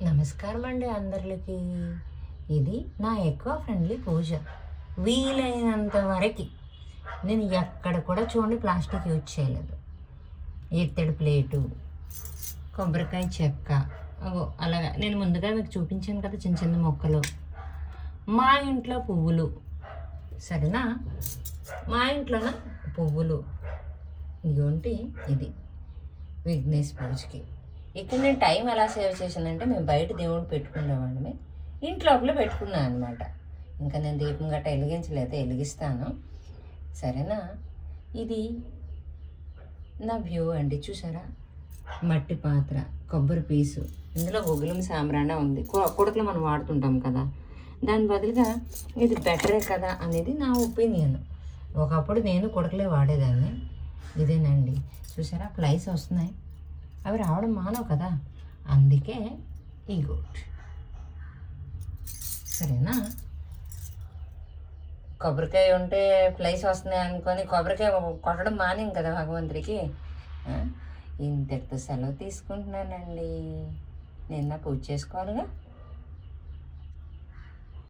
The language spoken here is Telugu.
నమస్కారం అండి అందరికి. ఇది నా ఎక్కువ ఫ్రెండ్లీ పూజ. వీలైనంత వరకు నేను ఎక్కడ కూడా చూడండి ప్లాస్టిక్ యూజ్ చేయలేదు. ఎత్తడి ప్లేటు, కొబ్బరికాయ చెక్క, అలాగా నేను ముందుగా మీకు చూపించాను కదా చిన్న చిన్న మొక్కలు. మా ఇంట్లో పువ్వులు, సరేనా? మా ఇంట్లోన పువ్వులు ఇదిగోంటి. ఇది విఘ్నేష్ పూజకి. ఇక్కడ నేను టైం ఎలా సేవ్ చేశానంటే, మేము బయట దేవుడు పెట్టుకునేవాళ్ళమే, ఇంట్లోపల పెట్టుకున్నాను అనమాట. ఇంకా నేను దీపం గట్ట వెలిగించలేదు, వెలిగిస్తాను, సరేనా? ఇది నా వ్యూ అండి, చూసారా? మట్టి పాత్ర, కొబ్బరి పీసు, ఇందులో ఒగులం సాంబ్రాణ ఉంది. కుడకలు మనం వాడుతుంటాం కదా, దాని బదులుగా ఇది బెటరే కదా అనేది నా ఒపీనియన్. ఒకప్పుడు నేను కుడకలే వాడేదాన్ని. ఇదేనండి, చూసారా? ఫ్లైస్ వస్తున్నాయి, అవి రావడం మానవు కదా, అందుకే ఈ గోట్, సరేనా? కొబ్బరికాయ ఉంటే ఫ్లైస్ వస్తున్నాయి అనుకొని కొబ్బరికాయ కొట్టడం మానేం కదా భగవంతుడికి. ఇంతటితో సెలవు తీసుకుంటున్నానండి. నేను నా పూజ చేసుకోవాలిగా.